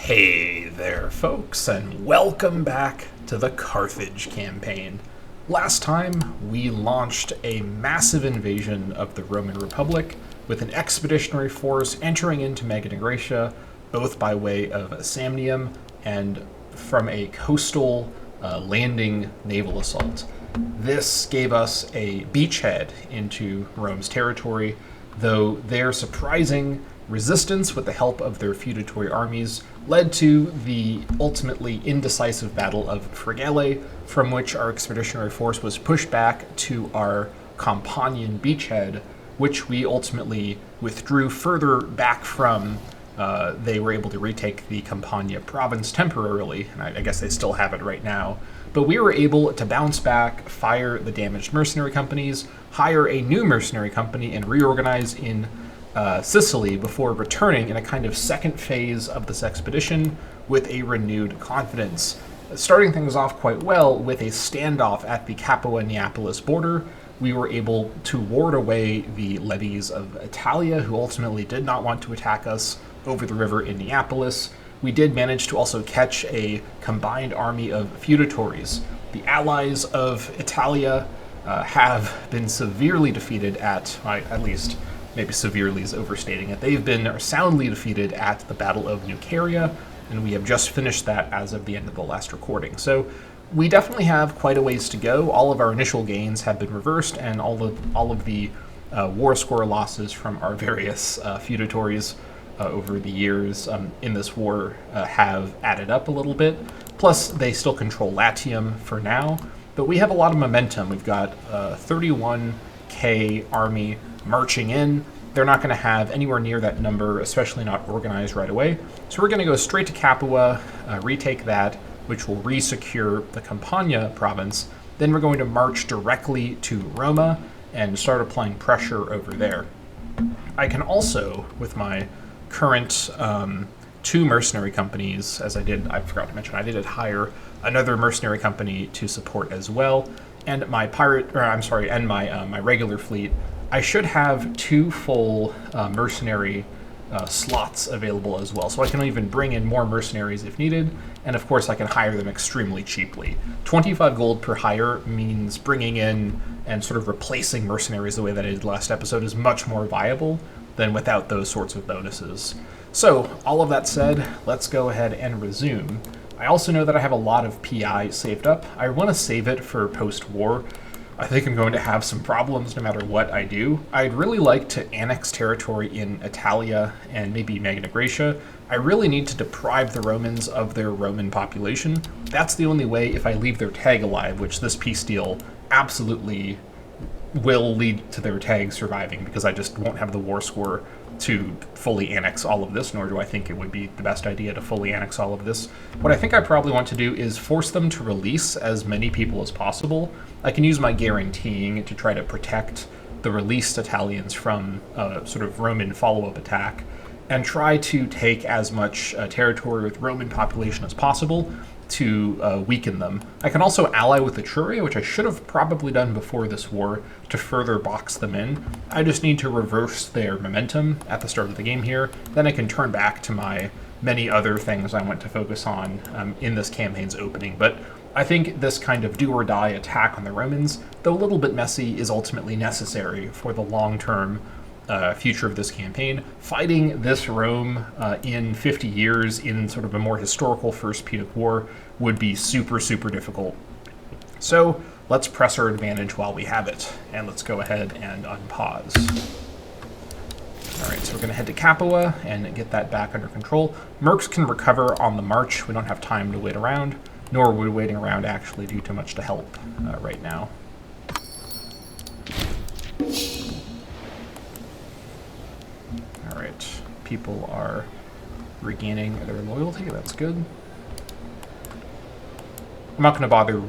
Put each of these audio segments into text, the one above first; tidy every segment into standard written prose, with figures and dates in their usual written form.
Hey there, folks, and welcome back to the Carthage Campaign. Last time, we launched a massive invasion of the Roman Republic with an expeditionary force entering into Magna Graecia, both by way of Samnium and from a coastal landing naval assault. This gave us a beachhead into Rome's territory, though their surprising resistance with the help of their feudatory armies led to the ultimately indecisive Battle of Frigale, from which our expeditionary force was pushed back to our Campanian beachhead, which we ultimately withdrew further back from. They were able to retake the Campania province temporarily, and I guess they still have it right now. But we were able to bounce back, fire the damaged mercenary companies, hire a new mercenary company, and reorganize in Sicily before returning in a kind of second phase of this expedition with a renewed confidence. Starting things off quite well with a standoff at the Capua-Neapolis border, we were able to ward away the levies of Italia, who ultimately did not want to attack us over the river in Neapolis. We did manage to also catch a combined army of feudatories. The allies of Italia have been severely defeated at least maybe severely is overstating it. They've been soundly defeated at the Battle of Nuceria, and we have just finished that as of the end of the last recording. So we definitely have quite a ways to go. All of our initial gains have been reversed, and all of the war score losses from our various feudatories over the years in this war have added up a little bit. Plus, they still control Latium for now, but we have a lot of momentum. We've got 31k army marching in. They're not going to have anywhere near that number, especially not organized right away. So we're going to go straight to Capua, retake that, which will re-secure the Campania province. Then we're going to march directly to Roma and start applying pressure over there. I can also, with my current two mercenary companies, I forgot to mention, I did hire another mercenary company to support as well, and my my regular fleet. I should have two full mercenary slots available as well, so I can even bring in more mercenaries if needed, and of course I can hire them extremely cheaply. 25 gold per hire means bringing in and sort of replacing mercenaries the way that I did last episode is much more viable than without those sorts of bonuses. So, all of that said, let's go ahead and resume. I also know that I have a lot of PI saved up. I want to save it for post-war. I think I'm going to have some problems no matter what I do. I'd really like to annex territory in Italia and maybe Magna Graecia. I really need to deprive the Romans of their Roman population. That's the only way if I leave their tag alive, which this peace deal absolutely will lead to their tag surviving, because I just won't have the war score to fully annex all of this, nor do I think it would be the best idea to fully annex all of this. What I think I probably want to do is force them to release as many people as possible. I can use my guaranteeing to try to protect the released Italians from a sort of Roman follow-up attack, and try to take as much territory with Roman population as possible to weaken them. I can also ally with Etruria, which I should have probably done before this war, to further box them in. I just need to reverse their momentum at the start of the game here. Then I can turn back to my many other things I want to focus on in this campaign's opening. But I think this kind of do-or-die attack on the Romans, though a little bit messy, is ultimately necessary for the long-term future of this campaign. Fighting this Rome in 50 years in sort of a more historical First Punic War would be super, super difficult. So let's press our advantage while we have it, and let's go ahead and unpause. Alright, so we're going to head to Capua and get that back under control. Mercs can recover on the march. We don't have time to wait around, nor would waiting around actually do too much to help right now. Alright, people are regaining their loyalty, that's good. I'm not going to bother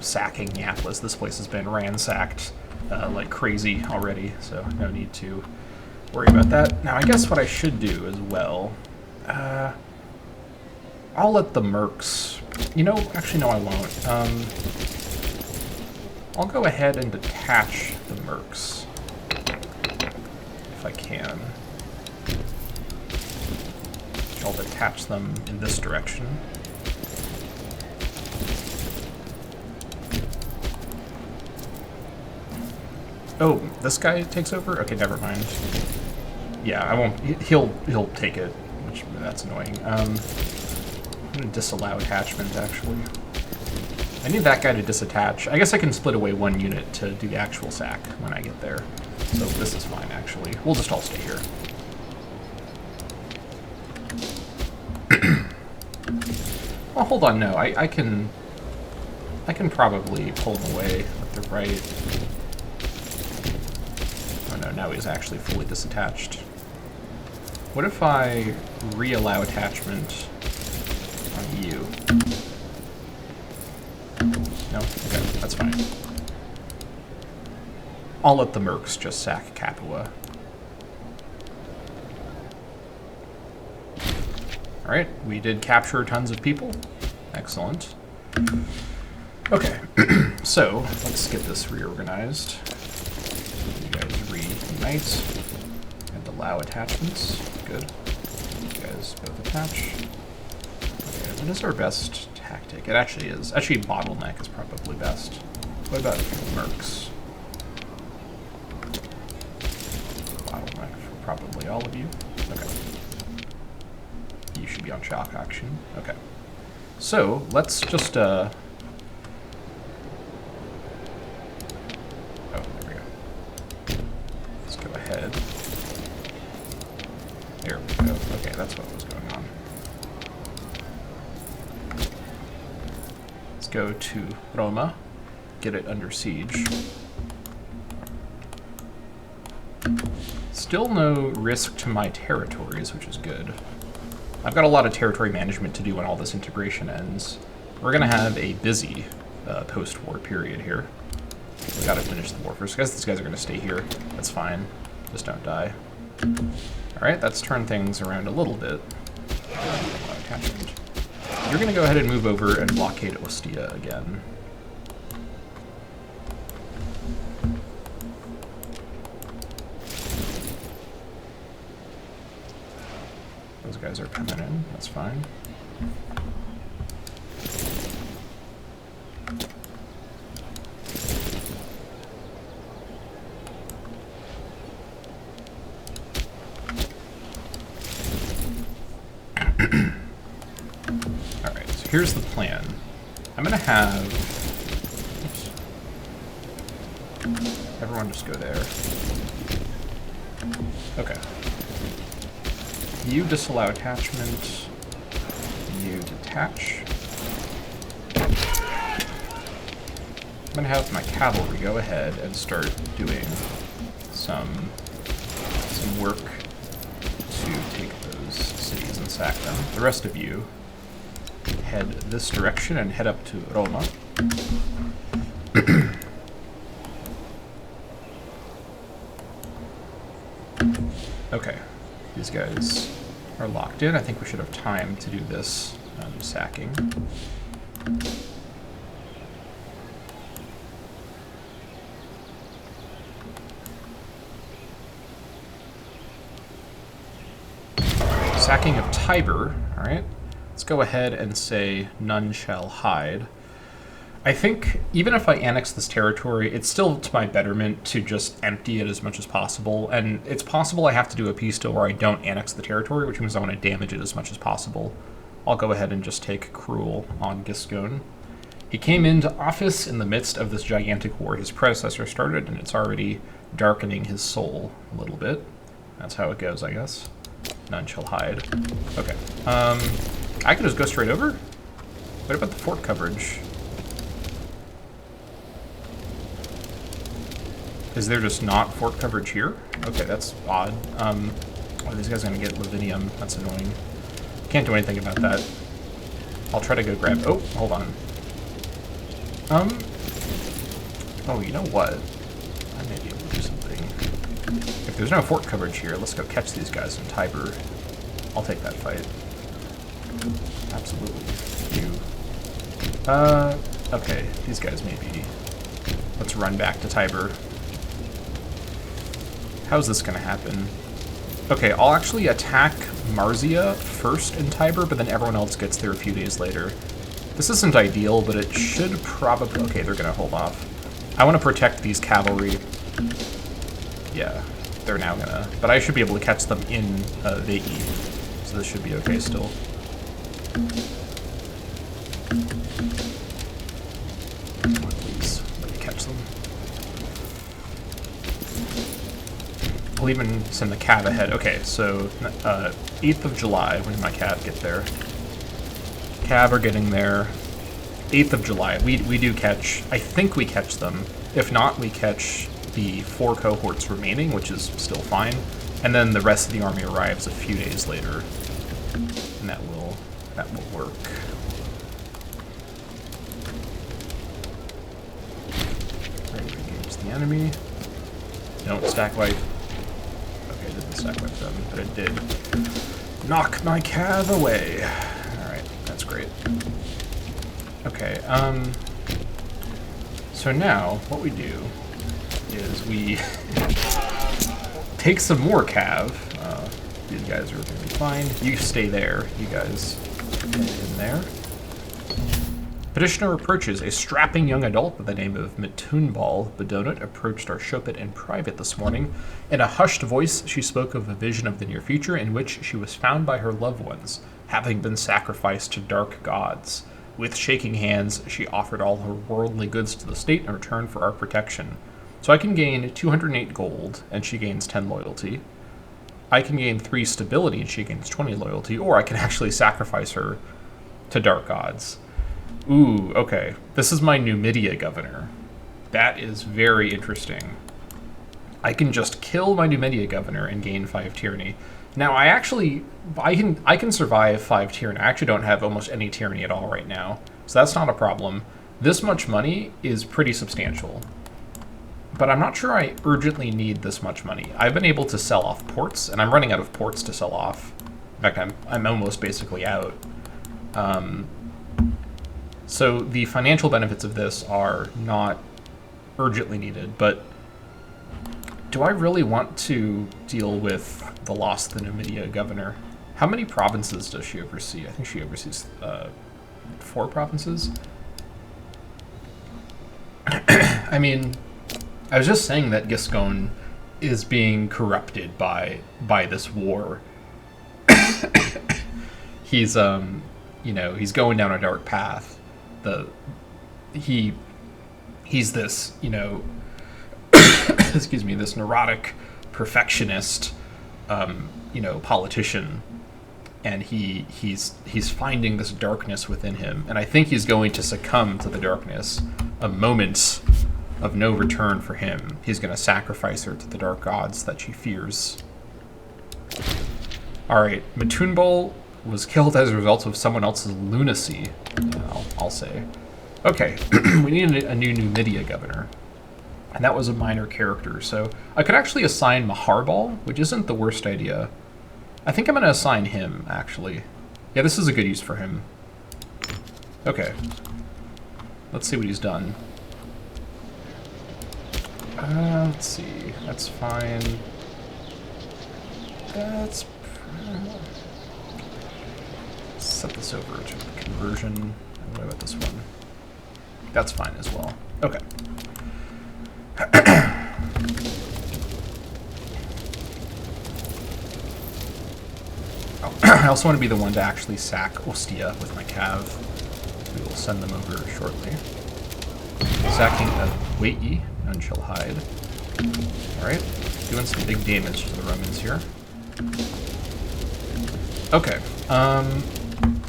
sacking Neapolis. This place has been ransacked like crazy already, so no need to worry about that. Now, I guess what I should do as well, I'll let the mercs, actually no I won't. I'll go ahead and detach the mercs, if I can. I'll detach them in this direction. Oh, this guy takes over? Okay, never mind. Yeah, I won't. He'll take it, which that's annoying. I'm gonna disallow attachment actually. I need that guy to disattach. I guess I can split away one unit to do the actual sack when I get there. So this is fine actually. We'll just all stay here. Oh, hold on. No, I can probably pull him away with the right. Oh no, now he's actually fully disattached. What if I re-allow attachment on you? No? Okay, that's fine. I'll let the mercs just sack Capua. Alright, we did capture tons of people. Excellent. Okay, so let's get this reorganized. You guys reunite and allow attachments. Good. You guys both attach. Okay, what is our best tactic? It actually is. Actually, bottleneck is probably best. What about mercs? Bottleneck for probably all of you. Okay. You should be on shock action. Okay. So, let's just, oh, there we go. Let's go ahead. There we go. Okay, that's what was going on. Let's go to Roma, get it under siege. Still no risk to my territories, which is good. I've got a lot of territory management to do when all this integration ends. We're going to have a busy post-war period here. We got to finish the war first. I guess these guys are going to stay here. That's fine. Just don't die. Alright, that's turned things around a little bit. You're going to go ahead and move over and blockade Ostia again. Those guys are coming in, that's fine. Alright, so here's the plan. I'm gonna have... Oops. Everyone just go there. Okay. You disallow attachment. You detach. I'm gonna have my cavalry go ahead and start doing some work to take those cities and sack them. The rest of you head this direction and head up to Roma. Okay, these guys are locked in. I think we should have time to do this sacking. Sacking of Tiber, all right. Let's go ahead and say none shall hide. I think even if I annex this territory, it's still to my betterment to just empty it as much as possible. And it's possible I have to do a peace deal where I don't annex the territory, which means I want to damage it as much as possible. I'll go ahead and just take Cruel on Giscone. He came into office in the midst of this gigantic war his predecessor started, and it's already darkening his soul a little bit. That's how it goes, I guess. None shall hide. Okay. I could just go straight over? What about the fort coverage? Is there just not fort coverage here? Okay, that's odd. Are these guys gonna get Lavinium? That's annoying. Can't do anything about that. I'll try to go grab... Oh, hold on. Oh, you know what? I may be able to do something. If there's no fort coverage here, let's go catch these guys in Tiber. I'll take that fight. Absolutely. Okay, these guys maybe. Let's run back to Tiber. How's this gonna happen? Okay, I'll actually attack Marzia first in Tiber, but then everyone else gets there a few days later. This isn't ideal, but it should probably... Okay, they're going to hold off. I want to protect these cavalry. Yeah, they're now going to... But I should be able to catch them in Veii, so this should be okay still. Please, let me catch them. I'll even send the cav ahead. Okay, so 8th of July, when did my cav get there? Cav are getting there. 8th of July. We do catch, I think we catch them. If not, we catch the 4 cohorts remaining, which is still fine. And then the rest of the army arrives a few days later. And that will work. Ready to engage the enemy. Don't stack wipe. Okay, it didn't stack wipe them, but it did knock my cav away. Alright, that's great. Okay, so now what we do is we take some more cav. These guys are going to be fine. You stay there. You guys get in there. Petitioner approaches. A strapping young adult by the name of Mitunbal Bedonut approached our Shopit in private this morning. In a hushed voice, she spoke of a vision of the near future in which she was found by her loved ones, having been sacrificed to dark gods. With shaking hands, she offered all her worldly goods to the state in return for our protection. So I can gain 208 gold, and she gains 10 loyalty. I can gain 3 stability, and she gains 20 loyalty, or I can actually sacrifice her to dark gods. Ooh, okay. This is my Numidia governor. That is very interesting. I can just kill my Numidia governor and gain 5 tyranny. Now, I can survive 5 tyranny. I actually don't have almost any tyranny at all right now, so that's not a problem. This much money is pretty substantial, but I'm not sure I urgently need this much money. I've been able to sell off ports, and I'm running out of ports to sell off. In fact, I'm almost basically out. So the financial benefits of this are not urgently needed, but do I really want to deal with the loss of the Numidia governor? How many provinces does she oversee? I think she oversees 4 provinces. I mean, I was just saying that Giscon is being corrupted by this war. He's he's going down a dark path. He's this, excuse me, this neurotic perfectionist, politician, and he's finding this darkness within him, and I think he's going to succumb to the darkness. A moment of no return for him. He's going to sacrifice her to the dark gods that she fears. All right, Matunbal was killed as a result of someone else's lunacy, I'll say. Okay, we need a new Numidia governor. And that was a minor character, so I could actually assign Maharbal, which isn't the worst idea. I think I'm going to assign him, actually. Yeah, this is a good use for him. Okay. Let's see what he's done. Let's see. That's fine. That's... set this over to conversion. What about this one? That's fine as well. Okay. I also want to be the one to actually sack Ostia with my cav. We will send them over shortly. Sacking Veii, none shall hide. Alright, doing some big damage to the Romans here. Okay,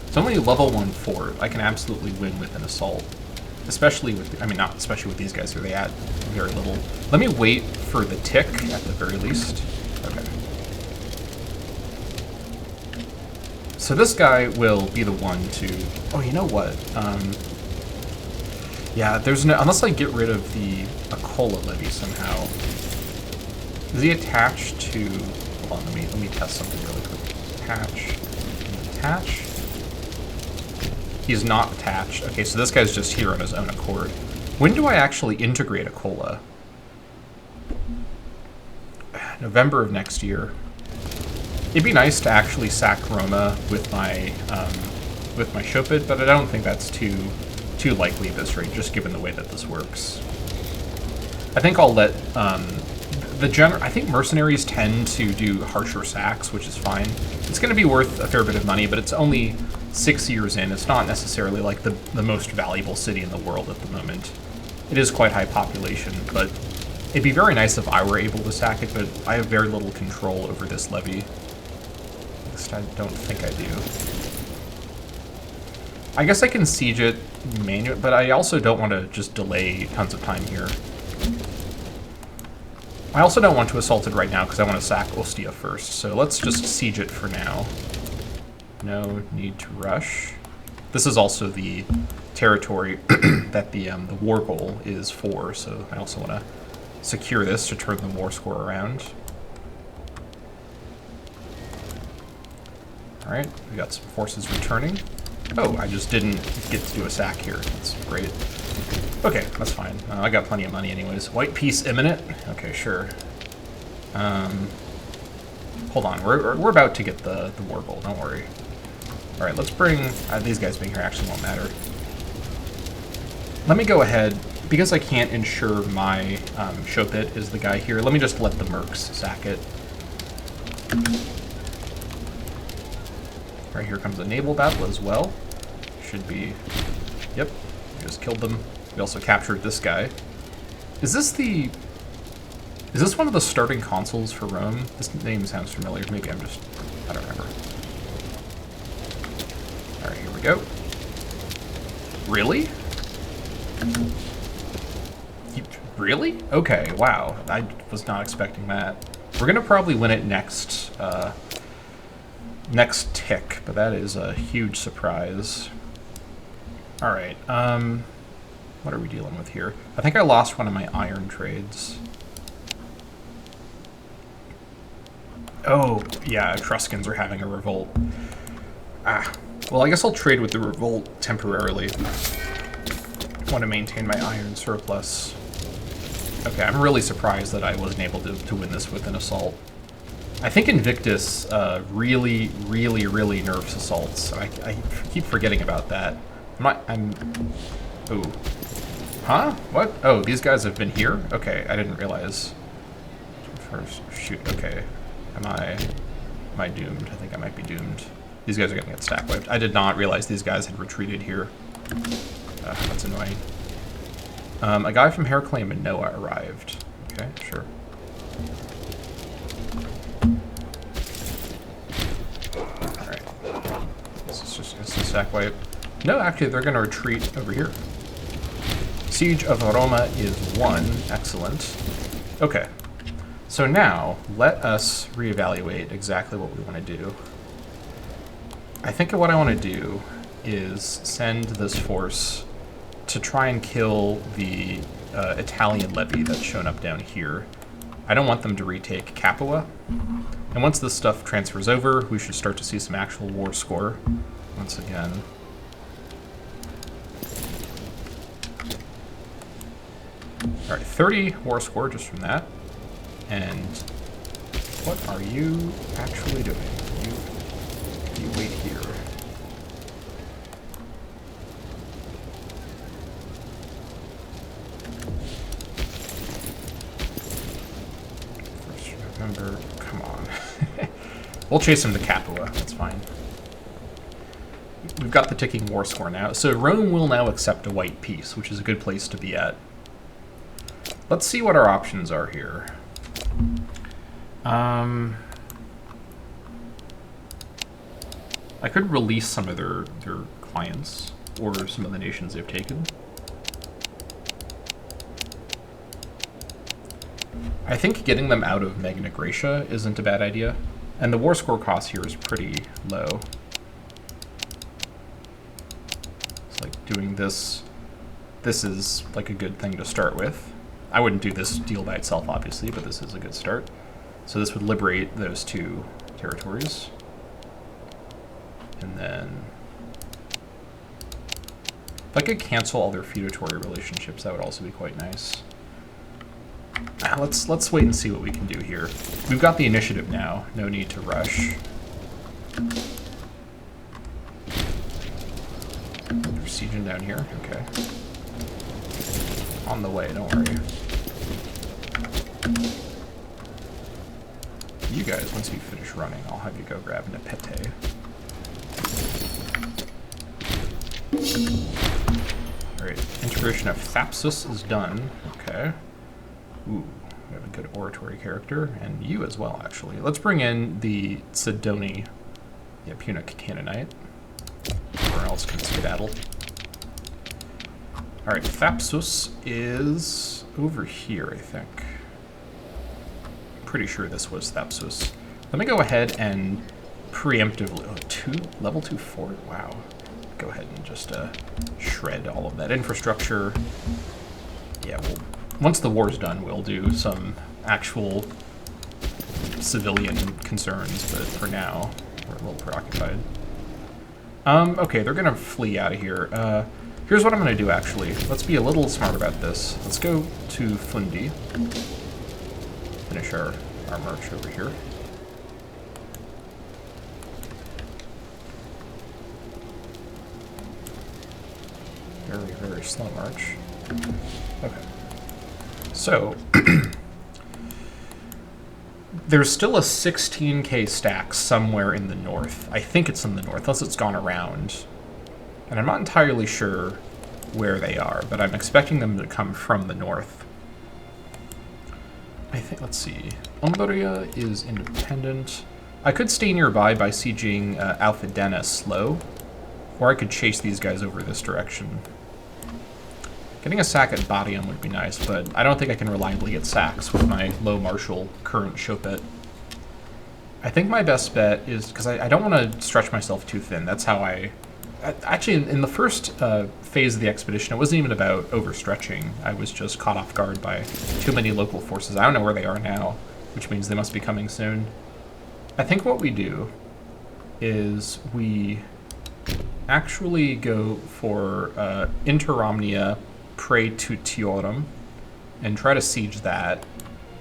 it's only level 1 fort. I can absolutely win with an assault. Especially with, not especially with these guys here, they add very little. Let me wait for the tick at the very least. Okay. So this guy will be the one to, oh, you know what? Yeah, there's no, unless I get rid of the Akola levy somehow. Is he attached to, hold on, let me test something really quick. Attach. He's not attached. Okay, so this guy's just here on his own accord. When do I actually integrate Akola? November of next year. It'd be nice to actually sack Roma with my Shopit, but I don't think that's too likely at this rate, just given the way that this works. I think I'll let I think mercenaries tend to do harsher sacks, which is fine. It's going to be worth a fair bit of money, but it's only 6 years in. It's not necessarily like the most valuable city in the world at the moment. It is quite high population, but it'd be very nice if I were able to sack it, but I have very little control over this levy. At least I don't think I do. I guess I can siege it manually, but I also don't want to just delay tons of time here. I also don't want to assault it right now because I want to sack Ostia first, so let's just siege it for now. No need to rush. This is also the territory that the war goal is for, so I also want to secure this to turn the war score around. Alright, we got some forces returning. Oh, I just didn't get to do a sack here. That's great. Okay, that's fine. I got plenty of money anyways. White peace imminent? Okay, sure. Hold on, we're about to get the war goal, don't worry. Alright, let's bring... these guys being here actually won't matter. Let me go ahead, because I can't ensure my Shopit is the guy here, let me just let the mercs sack it. Alright, here comes a naval battle as well. Should be... Yep, just killed them. We also captured this guy. Is this one of the starting consuls for Rome? This name sounds familiar. Maybe I don't remember. Alright, here we go. Really? Really? Okay, wow. I was not expecting that. We're gonna probably win it next tick, but that is a huge surprise. Alright, what are we dealing with here? I think I lost one of my iron trades. Oh, yeah, Etruscans are having a revolt. Well, I guess I'll trade with the revolt temporarily. I want to maintain my iron surplus. Okay, I'm really surprised that I wasn't able to win this with an assault. I think Invictus really nerfs assaults. I keep forgetting about that. Oh. Huh? What? Oh, these guys have been here? Okay, I didn't realize. First, shoot, okay. Am I doomed? I think I might be doomed. These guys are gonna get stack wiped. I did not realize these guys had retreated here. That's annoying. A guy from Heracleum and Noah arrived. Okay, sure. Alright. This is a stack wipe. No, actually, they're gonna retreat over here. Siege of Roma is won. Excellent. Okay. So now, let us reevaluate exactly what we want to do. I think what I want to do is send this force to try and kill the Italian levy that's shown up down here. I don't want them to retake Capua. And once this stuff transfers over, we should start to see some actual war score once again. Alright, 30 war score just from that. And what are you actually doing? You wait here. First November, come on. We'll chase him to Capua, that's fine. We've got the ticking war score now. So Rome will now accept a white peace, which is a good place to be at. Let's see what our options are here. I could release some of their clients or some of the nations they've taken. I think getting them out of Magna Graecia isn't a bad idea, and the war score cost here is pretty low. It's like doing this. This is like a good thing to start with. I wouldn't do this deal by itself, obviously, but this is a good start. So this would liberate those two territories. And then if I could cancel all their feudatory relationships, that would also be quite nice. let's wait and see what we can do here. We've got the initiative now. No need to rush. They're sieging down here. Okay. On the way. Don't worry. You guys, once you finish running, I'll have you go grab an Imperator. Alright, integration of Thapsus is done. Okay. Ooh, we have a good oratory character, and you as well, actually. Let's bring in the Sidoni, yeah, Punic Canaanite. Or else can skedaddle. Alright, Thapsus is over here, I think. Pretty sure this was Thapsus. Let me go ahead and preemptively... Oh, level 2 fort? Wow. Go ahead and just shred all of that infrastructure. Yeah, once the war's done, we'll do some actual civilian concerns, but for now, we're a little preoccupied. Okay, they're gonna flee out of here. Here's what I'm gonna do, actually. Let's be a little smart about this. Let's go to Fundi. Finish our march over here. Very, very slow march. Okay. So, there's still a 16k stack somewhere in the north. I think it's in the north, unless it's gone around. And I'm not entirely sure where they are, but I'm expecting them to come from the north. I think, let's see. Umbria is independent. I could stay nearby by sieging Alphadena slow, or I could chase these guys over this direction. Getting a sack at Badium would be nice, but I don't think I can reliably get sacks with my low martial current Chopet. I think my best bet is, because I don't want to stretch myself too thin. That's how actually, in the first phase of the expedition, it wasn't even about overstretching. I was just caught off guard by too many local forces. I don't know where they are now, which means they must be coming soon. I think what we do is we actually go for Interomnia Praetutiorum and try to siege that.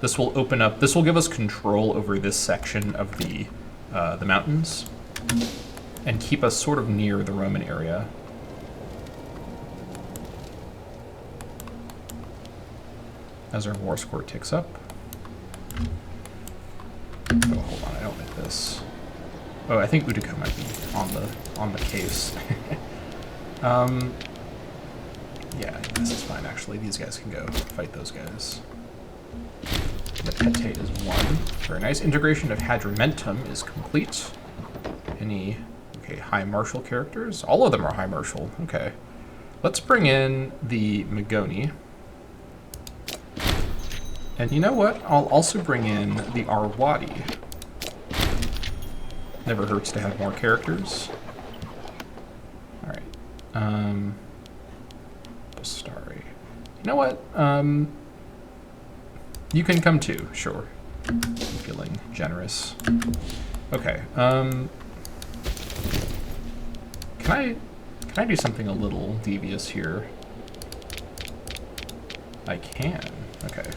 This will open up, this will give us control over this section of the mountains and keep us sort of near the Roman area. As our war score ticks up. Oh, hold on, I don't like this. Oh, I think Utica might be on the case. Yeah, this is fine actually. These guys can go fight those guys. The Pete is 1. Very nice. Integration of Hadrimentum is complete. Any high martial characters? All of them are high martial. Okay. Let's bring in the Magoni. And you know what? I'll also bring in the Arwadi. Never hurts to have more characters. Alright. Bastari. You know what? You can come too, sure. I'm feeling generous. Okay. Can I do something a little devious here? I can. Okay.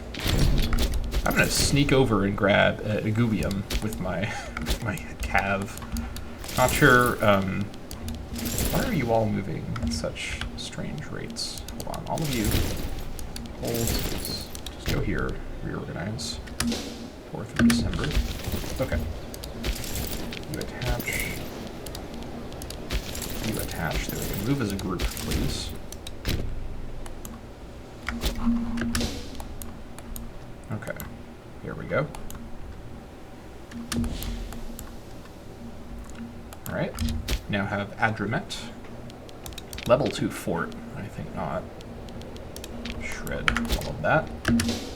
I'm gonna sneak over and grab a Gubium with my cav. Not sure. Why are you all moving at such strange rates? Hold on, all of you. Hold. Just go here. Reorganize. 4th of December. Okay. You attach. You attach. There we go. Move as a group, please. Okay. Here we go. Alright. Now have Adrumet. Level 2 fort. I think not. Shred all of that.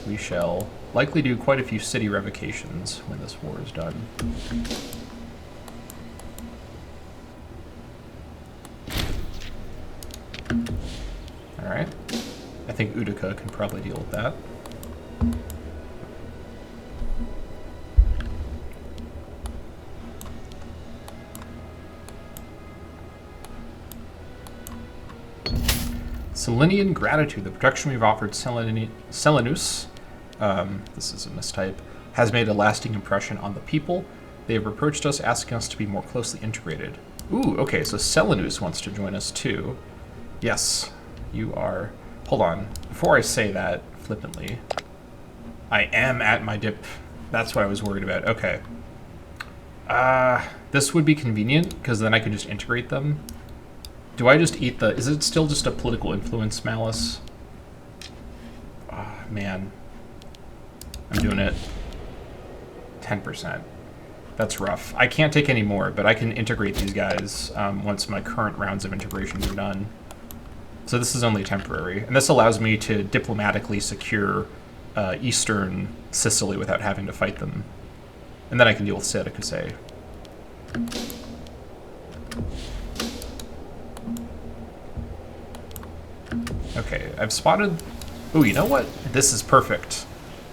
We shall likely do quite a few city revocations when this war is done. Alright. I think Utica can probably deal with that. Selenian gratitude. The protection we've offered Selenus this is a mistype, has made a lasting impression on the people. They have approached us, asking us to be more closely integrated. Ooh, okay, so Selenus wants to join us too. Yes, you are. Hold on, before I say that flippantly, I am at my dip. That's what I was worried about. Okay. This would be convenient, because then I could just integrate them. Do I just eat the... Is it still just a political influence malice? Man. I'm doing it. 10%. That's rough. I can't take any more, but I can integrate these guys once my current rounds of integrations are done. So this is only temporary. And this allows me to diplomatically secure eastern Sicily without having to fight them. And then I can deal with Syracuse. Okay, I've spotted... Oh, you know what? This is perfect.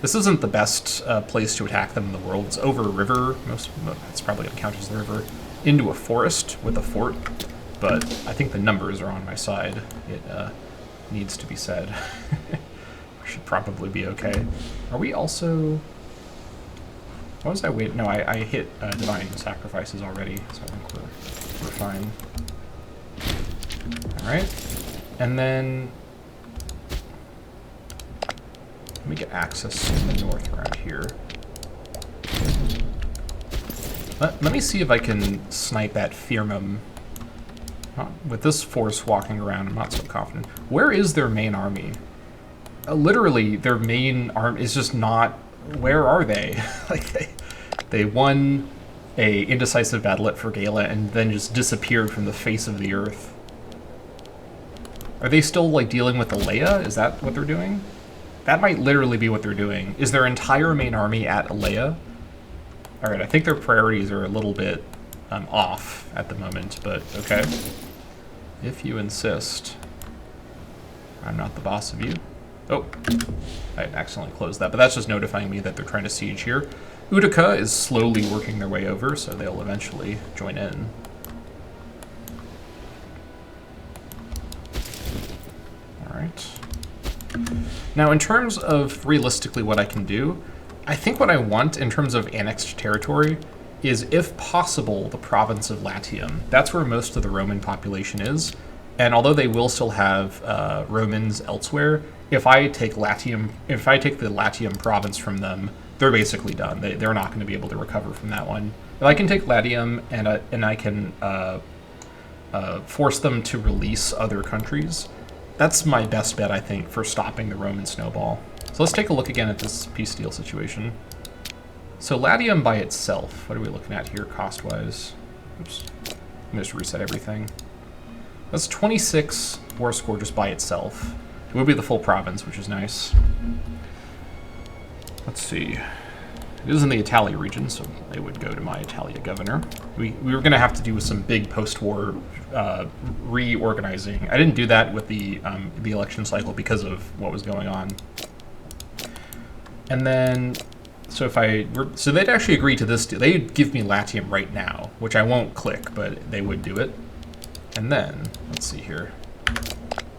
This isn't the best place to attack them in the world. It's over a river. It's probably going to count as the river. Into a forest with a fort. But I think the numbers are on my side. It needs to be said. We should probably be okay. Are we also... What was I waiting? No, I hit Divine Sacrifices already, so I think we're fine. Alright. And then... Let me get access in the north around here. Let me see if I can snipe that Firmum. With this force walking around, I'm not so confident. Where is their main army? Literally, their main army is just not... Where are they? Like, they won a indecisive battle at Fergala and then just disappeared from the face of the earth. Are they still, like, dealing with Alea? Is that what they're doing? That might literally be what they're doing. Is their entire main army at Alea? Alright, I think their priorities are a little bit off at the moment, but okay. If you insist. I'm not the boss of you. Oh, I accidentally closed that, but that's just notifying me that they're trying to siege here. Utica is slowly working their way over, so they'll eventually join in. Alright. Now, in terms of realistically what I can do, I think what I want in terms of annexed territory is, if possible, the province of Latium. That's where most of the Roman population is, and although they will still have Romans elsewhere, if I take Latium, if I take the Latium province from them, they're basically done. They're not going to be able to recover from that one. If I can take Latium and I can force them to release other countries, that's my best bet, I think, for stopping the Roman snowball. So let's take a look again at this peace deal situation. So Latium by itself, what are we looking at here cost-wise? Oops, let me just reset everything. That's 26 war score just by itself. It would be the full province, which is nice. Let's see. It is in the Italia region, so they would go to my Italia governor. We were going to have to do some big post-war reorganizing. I didn't do that with the election cycle because of what was going on. And then, so they'd actually agree to this. They'd give me Latium right now, which I won't click, but they would do it. And then, let's see here.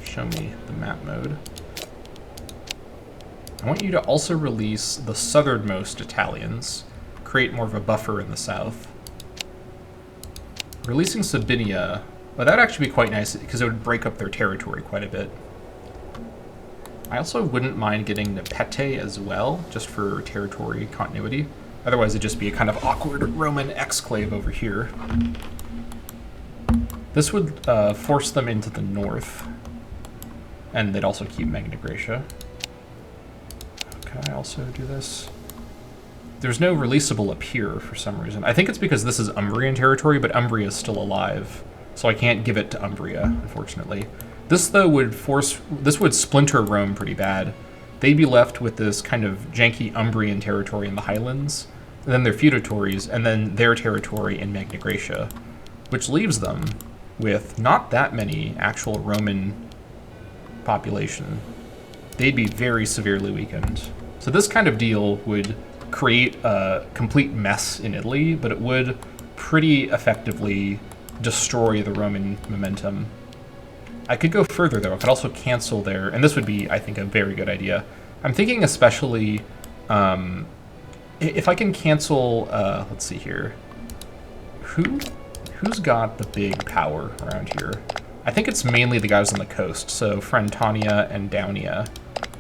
Show me the map mode. I want you to also release the southernmost Italians, create more of a buffer in the south. Releasing Sabinia, well, that would actually be quite nice because it would break up their territory quite a bit. I also wouldn't mind getting Nepete as well, just for territory continuity. Otherwise, it'd just be a kind of awkward Roman exclave over here. This would force them into the north, and they'd also keep Magna Graecia. Can I also do this? There's no releasable up here for some reason. I think it's because this is Umbrian territory, but Umbria is still alive, so I can't give it to Umbria, unfortunately. This, though, would splinter Rome pretty bad. They'd be left with this kind of janky Umbrian territory in the Highlands, and then their feudatories, and then their territory in Magna Graecia, which leaves them with not that many actual Roman population. They'd be very severely weakened. So this kind of deal would create a complete mess in Italy, but it would pretty effectively destroy the Roman momentum. I could go further, though. I could also cancel their... And this would be, I think, a very good idea. I'm thinking especially if I can cancel. Let's see here. Who's got the big power around here? I think it's mainly the guys on the coast. So Frentania and Downia.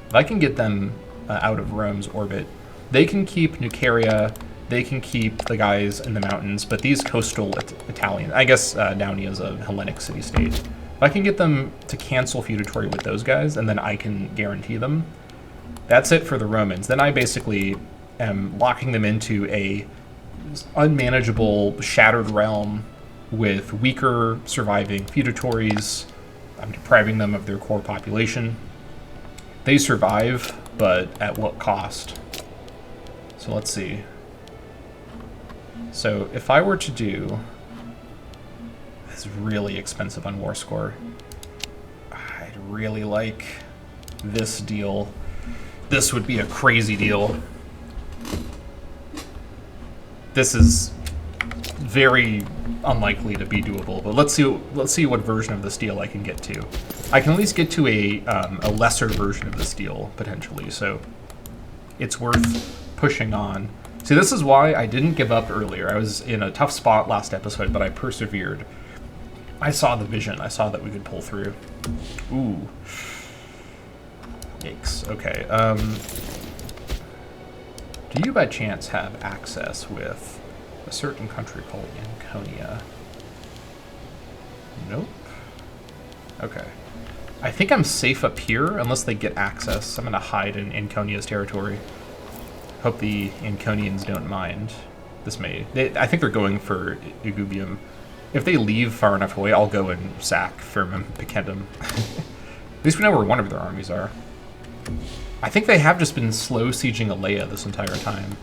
If I can get them out of Rome's orbit, they can keep Nuceria. They can keep the guys in the mountains, but these coastal Italians, I guess Downia is a Hellenic city-state. If I can get them to cancel feudatory with those guys, and then I can guarantee them, that's it for the Romans. Then I basically am locking them into a unmanageable, shattered realm with weaker surviving feudatories. I'm depriving them of their core population. They survive, but at what cost? So let's see. So if I were to do this really expensive on war score, I'd really like this deal. This would be a crazy deal. This is very unlikely to be doable, but let's see what version of this deal I can get to. I can at least get to a lesser version of this deal potentially, so it's worth pushing on. See, this is why I didn't give up earlier. I was in a tough spot last episode, but I persevered. I saw the vision. I saw that we could pull through. Ooh. Yikes. Okay. Do you by chance have access with a certain country called Anconia? Nope. Okay. I think I'm safe up here unless they get access. I'm going to hide in Anconia's territory. Hope the Anconians don't mind. This may... I think they're going for Igubium. If they leave far enough away, I'll go and sack Firmum Picendum. At least we know where one of their armies are. I think they have just been slow sieging Alea this entire time.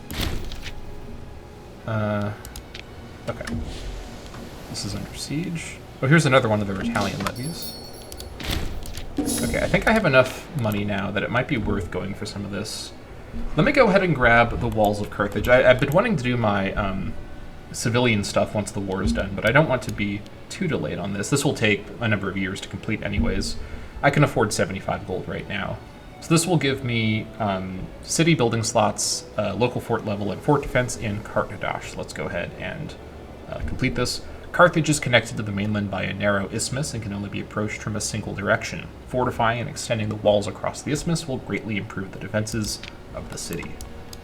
Okay. This is under siege. Oh, here's another one of their Italian levies. Okay, I think I have enough money now that it might be worth going for some of this. Let me go ahead and grab the walls of Carthage. I've been wanting to do my civilian stuff once the war is done, but I don't want to be too delayed on this. This will take a number of years to complete anyways. I can afford 75 gold right now. So this will give me city building slots, local fort level, and fort defense in Carthage. Let's go ahead and complete this. Carthage is connected to the mainland by a narrow isthmus and can only be approached from a single direction. Fortifying and extending the walls across the isthmus will greatly improve the defenses of the city.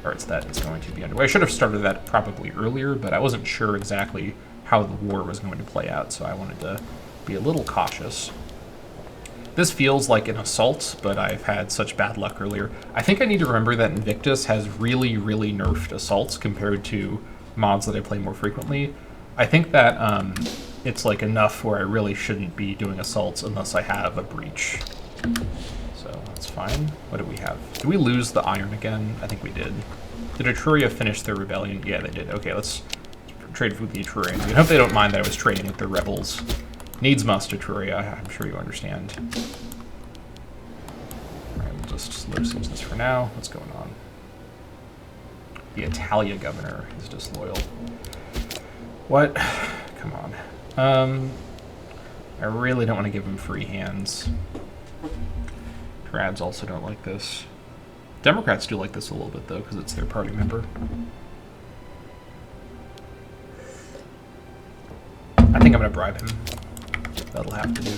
Or it's that it's going to be underway. I should have started that probably earlier, but I wasn't sure exactly how the war was going to play out, so I wanted to be a little cautious. This feels like an assault, but I've had such bad luck earlier. I think I need to remember that Invictus has really, really nerfed assaults compared to mods that I play more frequently. I think that it's like enough where I really shouldn't be doing assaults unless I have a breach. So that's fine. What do we have? Did we lose the iron again? I think we did. Did Etruria finish their rebellion? Yeah, they did. Okay, let's trade with the Etrurians. I hope they don't mind that I was trading with the rebels. Needs must, Etruria. I'm sure you understand. Alright, we'll just slow siege this for now. What's going on? The Italia governor is disloyal. What? Come on. I really don't want to give him free hands. Trads also don't like this. Democrats do like this a little bit, though, because it's their party member. I think I'm going to bribe him. That'll have to do.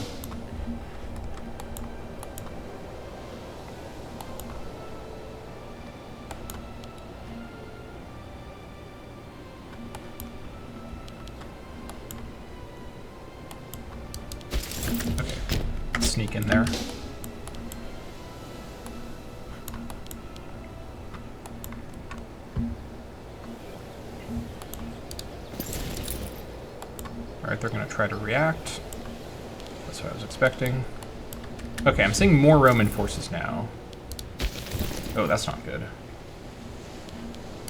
Okay, sneak in there. Alright, they're going to try to react. That's what I was expecting. Okay, I'm seeing more Roman forces now. Oh, that's not good.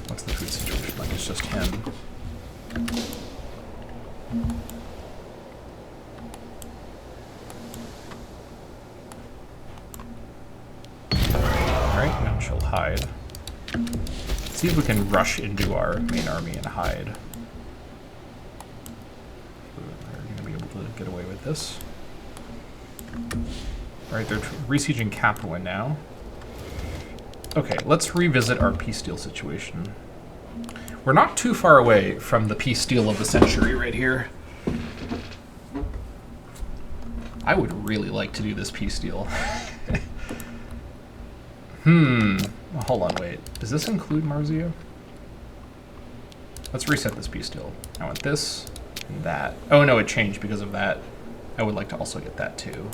What's the food situation like? It's just him. Alright, now she'll hide. Let's see if we can rush into our main army and hide. We're going to be able to get away with this. Alright, they're resieging Capua now. Okay, let's revisit our peace deal situation. We're not too far away from the peace deal of the century right here. I would really like to do this peace deal. Hold on, wait. Does this include Marzio? Let's reset this peace deal. I want this and that. Oh no, it changed because of that. I would like to also get that too.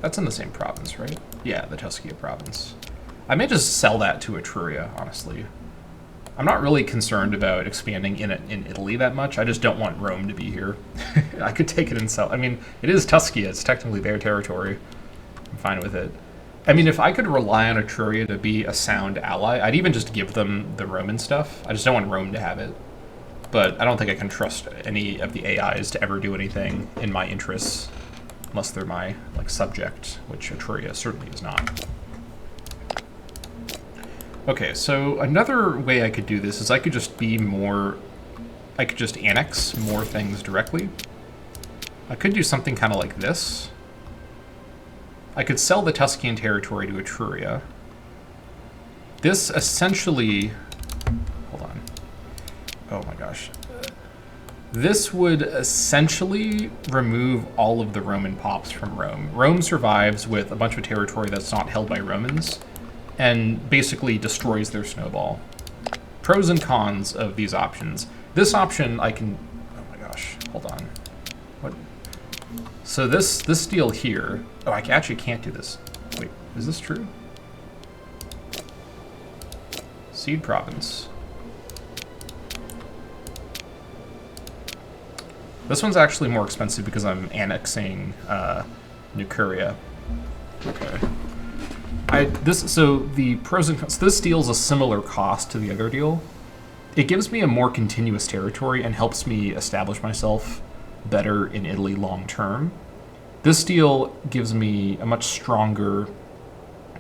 That's in the same province, right? Yeah, the Tuscia province. I may just sell that to Etruria, honestly. I'm not really concerned about expanding in Italy that much. I just don't want Rome to be here. I could take it and sell. I mean, it is Tuscia. It's technically their territory. I'm fine with it. I mean, if I could rely on Etruria to be a sound ally, I'd even just give them the Roman stuff. I just don't want Rome to have it. But I don't think I can trust any of the AIs to ever do anything in my interests, unless they're my subject, which Etruria certainly is not. Okay, so another way I could do this is I could just annex more things directly. I could do something kind of like this. I could sell the Tuscan territory to Etruria. This essentially, hold on. Oh my gosh. This would essentially remove all of the Roman pops from Rome. Rome survives with a bunch of territory that's not held by Romans, and basically destroys their snowball. Pros and cons of these options. This option I can, oh my gosh, hold on. What? So this deal here, oh, I actually can't do this. Wait, is this true? Seed province. This one's actually more expensive because I'm annexing Nucuria. Okay. So the pros and cons, this deal is a similar cost to the other deal. It gives me a more continuous territory and helps me establish myself better in Italy long term. This deal gives me a much stronger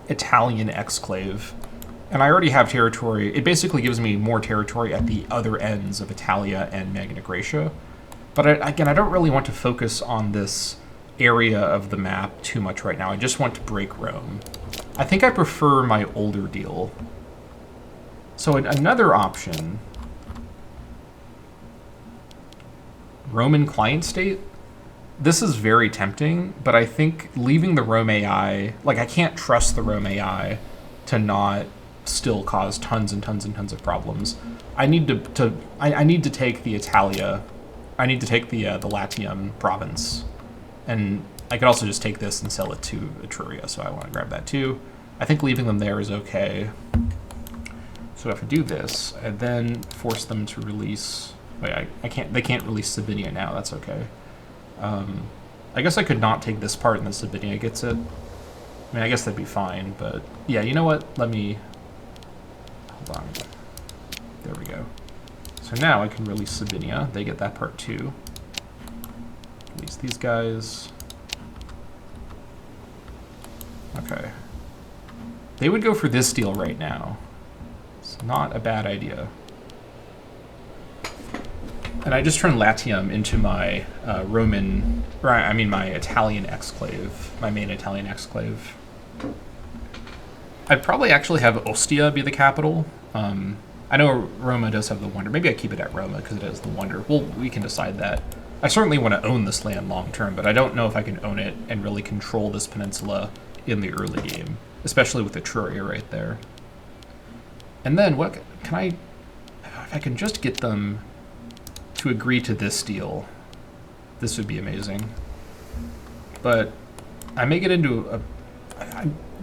Italian exclave, and I already have territory. It basically gives me more territory at the other ends of Italia and Magna Graecia. But again, I don't really want to focus on this area of the map too much right now. I just want to break Rome. I think I prefer my older deal. So another option, Roman client state. This is very tempting, but I think leaving the Rome AI, I can't trust the Rome AI to not still cause tons and tons and tons of problems. I need to take the Italia. I need to take the Latium province, and I could also just take this and sell it to Etruria, so I want to grab that too. I think leaving them there is okay. So if I do this, and then force them to release... Wait, I can't. They can't release Sabinia now, that's okay. I guess I could not take this part and then Sabinia gets it. I mean, I guess that'd be fine, but... Yeah, you know what? Let me... Hold on. There we go. So now I can release Sabinia. They get that part too. Release these guys. Okay. They would go for this deal right now. It's not a bad idea. And I just turned Latium into my my Italian exclave, my main Italian exclave. I'd probably actually have Ostia be the capital. I know Roma does have the Wonder. Maybe I keep it at Roma because it has the Wonder. Well, we can decide that. I certainly want to own this land long term, but I don't know if I can own it and really control this peninsula in the early game, especially with Etruria right there. And then what can I... If I can just get them to agree to this deal, this would be amazing. But I may get into a...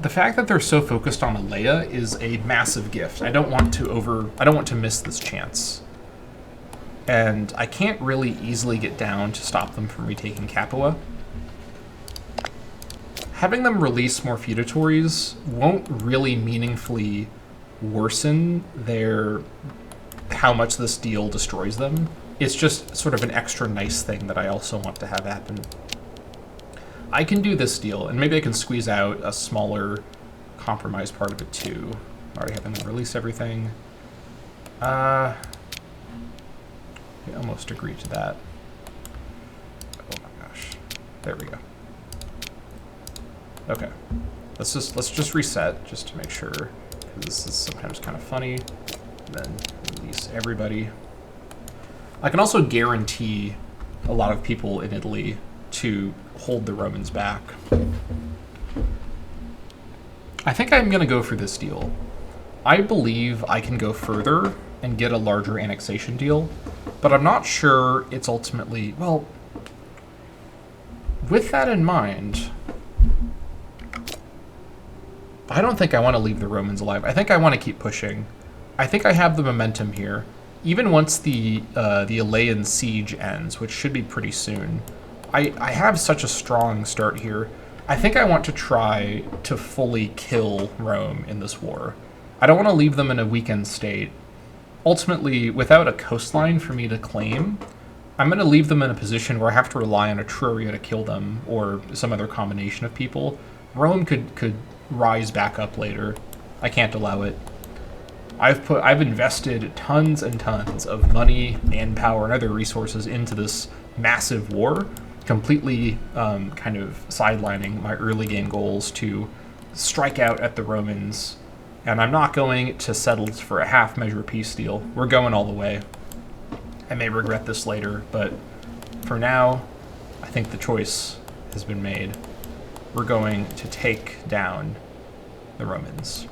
the fact that they're so focused on Alea is a massive gift. I don't want to miss this chance. And I can't really easily get down to stop them from retaking Capua. Having them release more feudatories won't really meaningfully worsen how much this deal destroys them. It's just sort of an extra nice thing that I also want to have happen. I can do this deal, and maybe I can squeeze out a smaller compromise part of it too. Already having them release everything. I almost agreed to that. Oh my gosh. There we go. Okay. Let's just reset just to make sure This is sometimes kind of funny. Then release everybody. I can also guarantee a lot of people in Italy to hold the Romans back. I think I'm going to go for this deal. I believe I can go further and get a larger annexation deal, but I'm not sure it's ultimately... Well, with that in mind, I don't think I want to leave the Romans alive. I think I want to keep pushing. I think I have the momentum here. Even once the Elaean siege ends, which should be pretty soon, I have such a strong start here. I think I want to try to fully kill Rome in this war. I don't want to leave them in a weakened state. Ultimately, without a coastline for me to claim, I'm going to leave them in a position where I have to rely on Etruria to kill them, or some other combination of people. Rome could rise back up later. I can't allow it. I've invested tons and tons of money, manpower, and other resources into this massive war, completely kind of sidelining my early game goals to strike out at the Romans. And I'm not going to settle for a half-measure peace deal. We're going all the way. I may regret this later, but for now, I think the choice has been made. We're going to take down the Romans.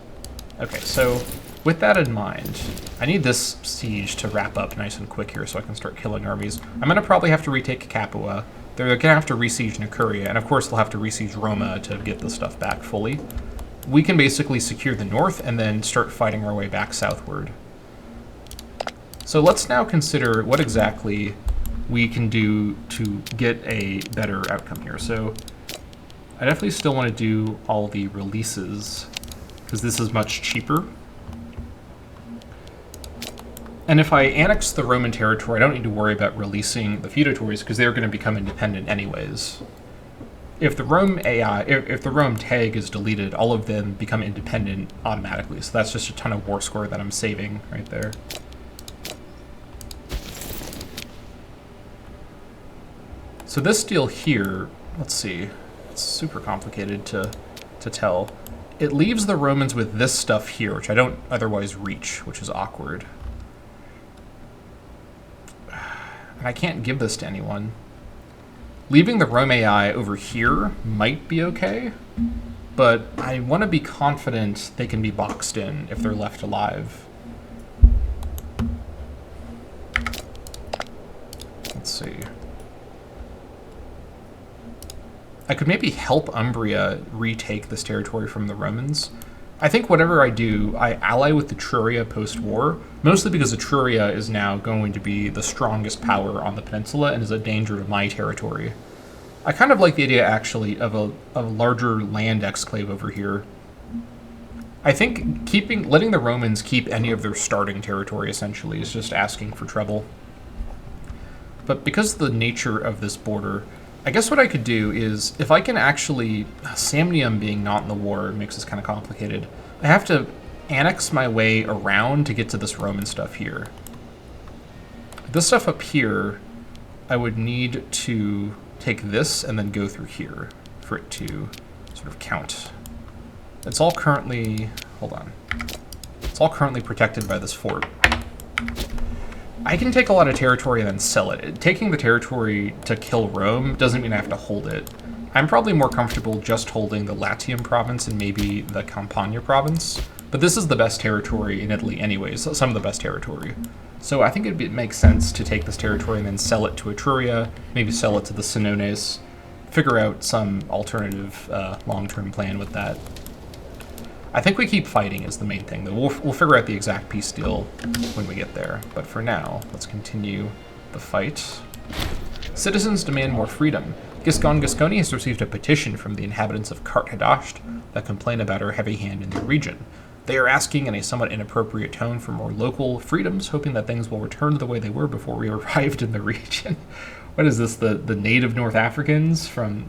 Okay, so with that in mind, I need this siege to wrap up nice and quick here so I can start killing armies. I'm going to probably have to retake Capua. They're going to have to resiege Nicuria, and of course they'll have to resiege Roma to get the stuff back fully. We can basically secure the north and then start fighting our way back southward. So let's now consider what exactly we can do to get a better outcome here. So I definitely still want to do all the releases, because this is much cheaper. And if I annex the Roman territory, I don't need to worry about releasing the feudatories, because they're going to become independent anyways. If the Rome AI, if the Rome tag is deleted, all of them become independent automatically. So that's just a ton of war score that I'm saving right there. So this deal here, let's see, it's super complicated to tell. It leaves the Romans with this stuff here, which I don't otherwise reach, which is awkward. And I can't give this to anyone. Leaving the Rome AI over here might be okay, but I want to be confident they can be boxed in if they're left alive. Let's see. I could maybe help Umbria retake this territory from the Romans. I think whatever I do, I ally with Etruria post-war, mostly because Etruria is now going to be the strongest power on the peninsula and is a danger to my territory. I kind of like the idea, actually, of a larger land exclave over here. I think letting the Romans keep any of their starting territory, essentially, is just asking for trouble. But because of the nature of this border, I guess what I could do is, if I can actually... Samnium being not in the war makes this kind of complicated. I have to annex my way around to get to this Roman stuff here. This stuff up here, I would need to take this and then go through here for it to sort of count. It's all currently... Hold on. It's all currently protected by this fort. I can take a lot of territory and then sell it. Taking the territory to kill Rome doesn't mean I have to hold it. I'm probably more comfortable just holding the Latium province and maybe the Campania province, but this is the best territory in Italy anyways, some of the best territory. So I think it makes sense to take this territory and then sell it to Etruria, maybe sell it to the Senones, figure out some alternative long-term plan with that. I think we keep fighting is the main thing, though. We'll figure out the exact peace deal when we get there. But for now, let's continue the fight. Citizens demand more freedom. Giscon Gisconi has received a petition from the inhabitants of Carthage that complain about our heavy hand in their region. They are asking in a somewhat inappropriate tone for more local freedoms, hoping that things will return to the way they were before we arrived in the region. What is this, the native North Africans from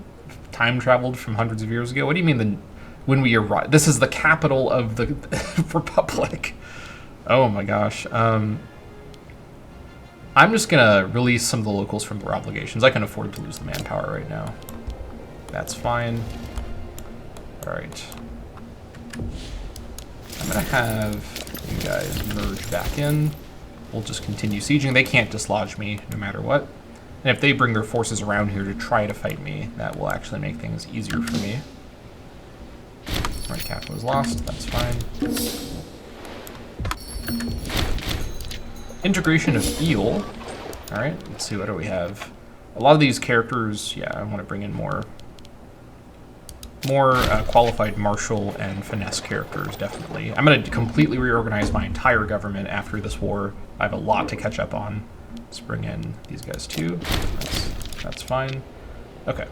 time traveled from hundreds of years ago? What do you mean when we arrive? This is the capital of the Republic. Oh my gosh. I'm just gonna release some of the locals from their obligations. I can afford to lose the manpower right now. That's fine. All right. I'm I'm going to have you guys merge back in. We'll just continue sieging. They can't dislodge me no matter what. And if they bring their forces around here to try to fight me, that will actually make things easier for me. Right, Capua was lost. That's fine. Integration of Eel. Alright, let's see, what do we have? A lot of these characters, yeah, I want to bring in more qualified martial and finesse characters, definitely. I'm going to completely reorganize my entire government after this war. I have a lot to catch up on. Let's bring in these guys too. That's fine. Okay.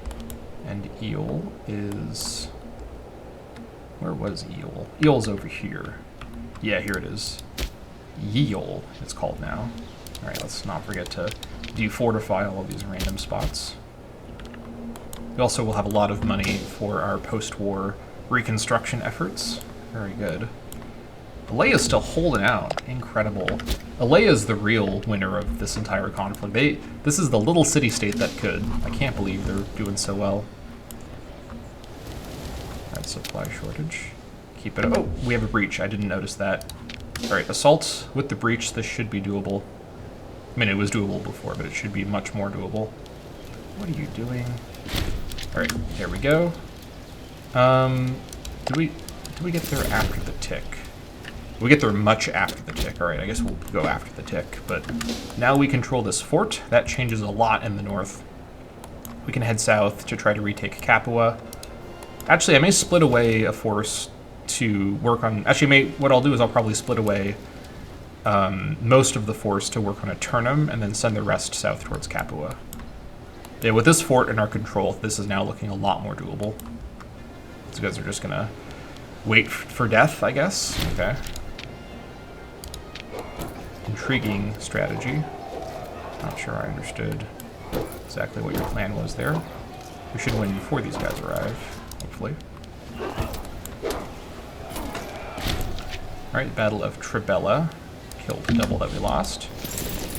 And Eel is... Where was Eel? Eel's over here. Yeah, here it is. Yeel, it's called now. Alright, let's not forget to defortify all of these random spots. We also will have a lot of money for our post-war reconstruction efforts. Very good. Alea's still holding out. Incredible. Alea's the real winner of this entire conflict. This is the little city-state that could. I can't believe they're doing so well. That's supply shortage. Keep it... Oh, we have a breach. I didn't notice that. Alright, assault with the breach. This should be doable. I mean, it was doable before, but it should be much more doable. What are you doing? Alright, there we go. Did we get there after the tick? We get there much after the tick. Alright, I guess we'll go after the tick. But now we control this fort. That changes a lot in the north. We can head south to try to retake Capua. Actually, I may split away a force to work on... Actually, what I'll do is I'll probably split away most of the force to work on Eternum, and then send the rest south towards Capua. Yeah, with this fort in our control, this is now looking a lot more doable. These guys are just gonna wait for death, I guess. Okay. Intriguing strategy. Not sure I understood exactly what your plan was there. We should win before these guys arrive, hopefully. Alright, Battle of Trebella. Killed the double that we lost.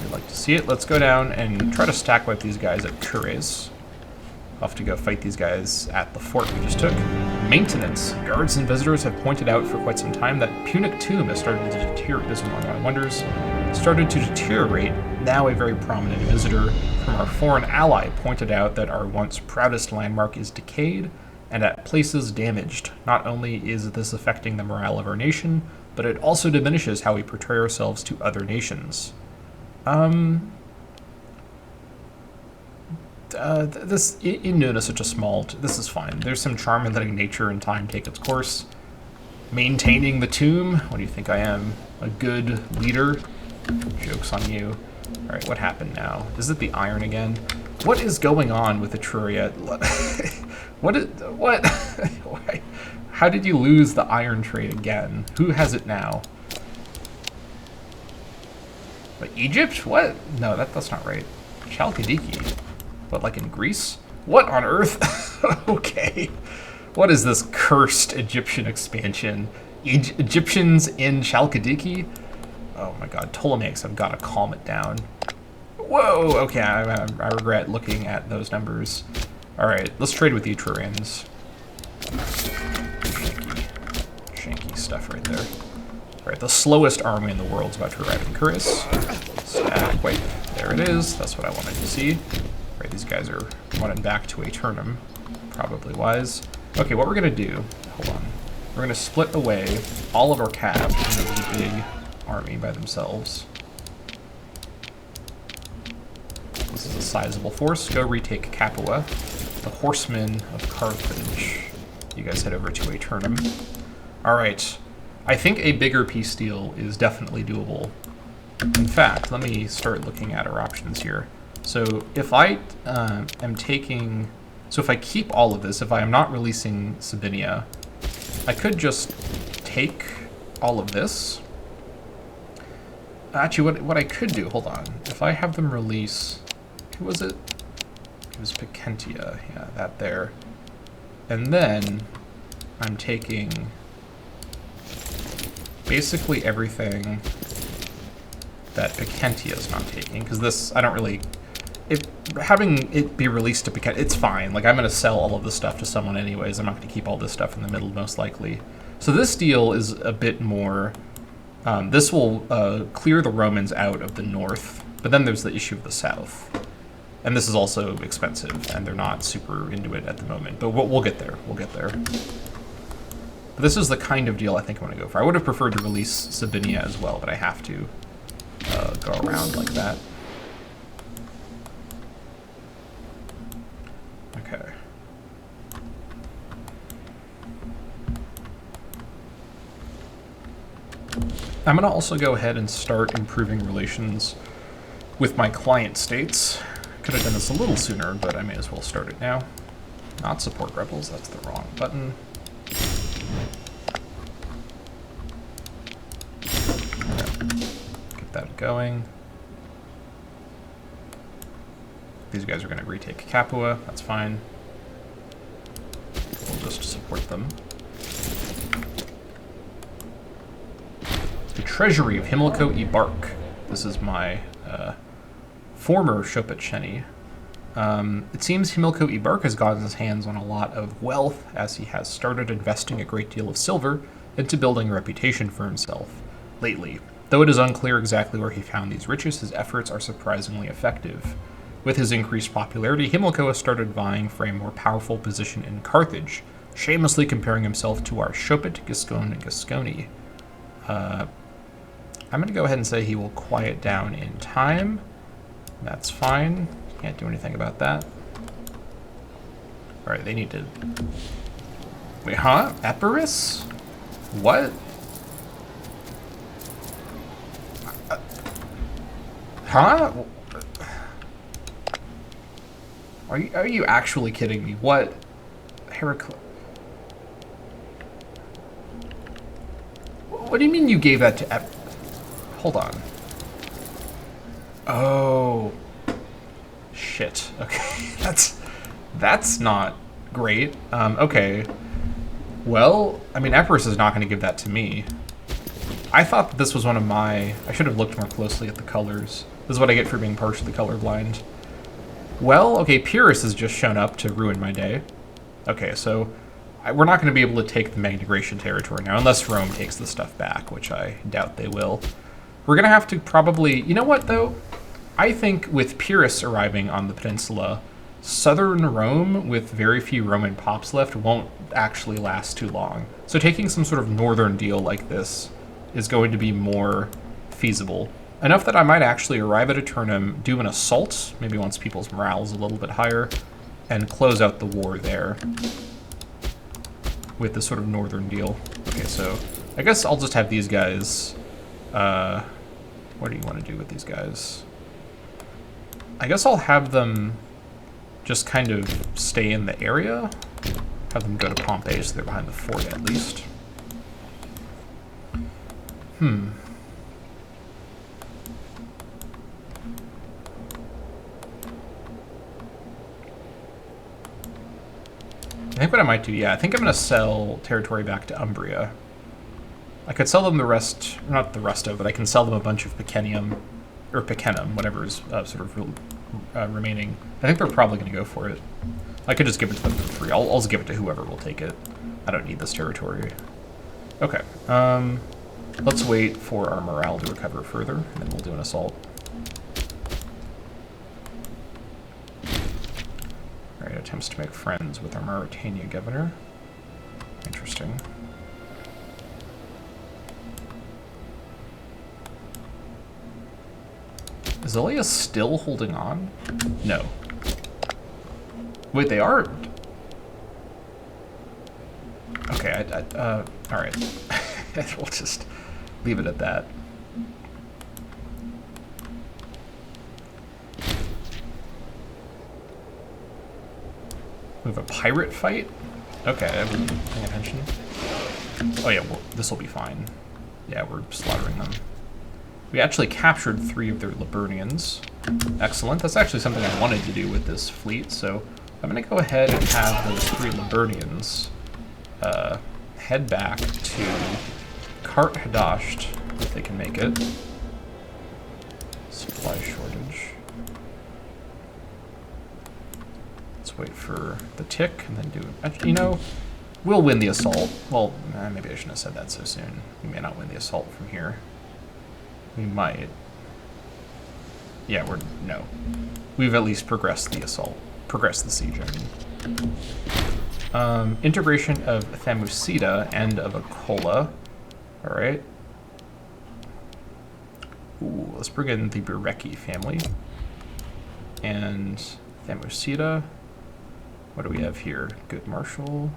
We'd like to see it. Let's go down and try to stack wipe these guys at Cures. I'll have to go fight these guys at the fort we just took. Maintenance. Guards and visitors have pointed out for quite some time that Punic Tomb has started to deteriorate. This is one of my wonders. Started to deteriorate. Now a very prominent visitor from our foreign ally pointed out that our once proudest landmark is decayed and at places damaged. Not only is this affecting the morale of our nation, but it also diminishes how we portray ourselves to other nations. This Innun is such a small... This is fine. There's some charm in letting nature and time take its course. Maintaining the tomb. What do you think I am? A good leader? Joke's on you. Alright, what happened now? Is it the iron again? What is going on with Etruria? What? How did you lose the iron trade again? Who has it now? But Egypt? What? No, that's not right. Chalkidiki. What, like in Greece? What on earth? Okay. What is this cursed Egyptian expansion? Egyptians in Chalkidiki? Oh my god, Ptolemaics, I've got to calm it down. Whoa, okay, I regret looking at those numbers. Alright, let's trade with the Etrurians. Shanky stuff right there. Alright, the slowest army in the world is about to arrive in Curis. Stack wipe. There it is. That's what I wanted to see. Alright, these guys are running back to Aeternum. Probably wise. Okay, what we're going to do... Hold on. We're going to split away all of our cav into a big army by themselves. This is a sizable force. Go retake Capua. The horsemen of Carthage. You guys head over to Aeternum. Alright. I think a bigger peace deal is definitely doable. In fact, let me start looking at our options here. So if I am taking... So if I keep all of this, if I am not releasing Sabinia, I could just take all of this. Actually, what I could do, hold on. If I have them release... Who was it? It was Picentia. Yeah, that there. And then I'm taking basically everything that Picentia is not taking, because this, I don't really... having it be released to Picentia, it's fine. Like, I'm going to sell all of this stuff to someone anyways. I'm not going to keep all this stuff in the middle, most likely. So this deal is a bit more... this will clear the Romans out of the north, but then there's the issue of the south. And this is also expensive, and they're not super into it at the moment. But we'll get there. We'll get there. But this is the kind of deal I think I'm going to go for. I would have preferred to release Sabinia as well, but I have to go around like that. Okay. I'm going to also go ahead and start improving relations with my client states. Could have done this a little sooner, but I may as well start it now. Not support rebels, that's the wrong button. Okay. Get that going. These guys are going to retake Capua, that's fine. We'll just support them. The Treasury of Himilco Ibark. This is my former Shopacheni. It seems Himilco Ibark has gotten his hands on a lot of wealth as he has started investing a great deal of silver into building a reputation for himself lately. Though it is unclear exactly where he found these riches, his efforts are surprisingly effective. With his increased popularity, Himilco has started vying for a more powerful position in Carthage, shamelessly comparing himself to our Shopit Gasconi. I'm going to go ahead and say he will quiet down in time. That's fine. Can't do anything about that. Alright, they need to... Wait, huh? Epirus? What? Huh? Are you actually kidding me? What? What do you mean you gave that to Hold on. Oh. Shit. Okay. That's not great. Okay. Well, I mean, Epirus is not going to give that to me. I thought that this was one of my... I should have looked more closely at the colors. This is what I get for being partially colorblind. Well, okay, Pyrrhus has just shown up to ruin my day. Okay, so we're not going to be able to take the Magna Graecian territory now, unless Rome takes the stuff back, which I doubt they will. We're going to have to probably... You know what, though? I think with Pyrrhus arriving on the peninsula, southern Rome, with very few Roman pops left, won't actually last too long. So taking some sort of northern deal like this is going to be more feasible. Enough that I might actually arrive at Eternum, do an assault, maybe once people's morale is a little bit higher, and close out the war there with this sort of northern deal. Okay, so I guess I'll just have these guys... what do you want to do with these guys? I guess I'll have them just kind of stay in the area. Have them go to Pompeii so they're behind the fort at least. I think what I might do, yeah, I think I'm going to sell territory back to Umbria. I could sell them the rest, not the rest of it, but I can sell them a bunch of Picenium, or Picenum, whatever is sort of remaining. I think they're probably going to go for it. I could just give it to them for free. I'll just give it to whoever will take it. I don't need this territory. Okay, let's wait for our morale to recover further, and then we'll do an assault. Alright, attempts to make friends with our Mauritania governor. Interesting. Is Ilias still holding on? No. Wait, they are? Okay, alright. We'll just leave it at that. We have a pirate fight? Okay, I wasn't paying attention. Oh yeah, well, this will be fine. Yeah, we're slaughtering them. We actually captured 3 of their Liburnians. Excellent. That's actually something I wanted to do with this fleet, so I'm going to go ahead and have those 3 Liburnians head back to Carthage, if they can make it. Supply shortage. Let's wait for the tick and then do it. You know, We'll win the assault. Well, maybe I shouldn't have said that so soon. We may not win the assault from here. We might. Yeah, no. We've at least progressed the assault. Progressed the siege, I mean. Integration of Thamusida and of Akola. Alright. Ooh, let's bring in the Bureki family. And Thamusida. What do we have here? Good Marshal.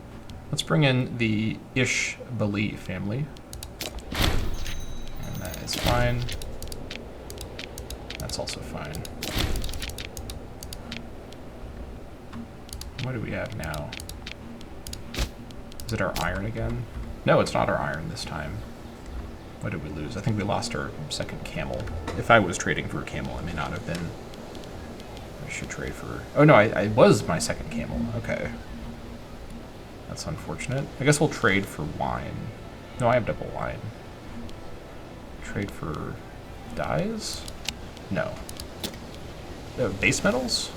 Let's bring in the Ishbali family. And that is fine. That's also fine. What do we have now? Is it our iron again? No, it's not our iron this time. What did we lose? I think we lost our second camel. If I was trading for a camel, I may not have been. I should trade for... Oh no, I was my second camel. Okay. That's unfortunate. I guess we'll trade for wine. No, I have double wine. Trade for dyes? No. Base metals?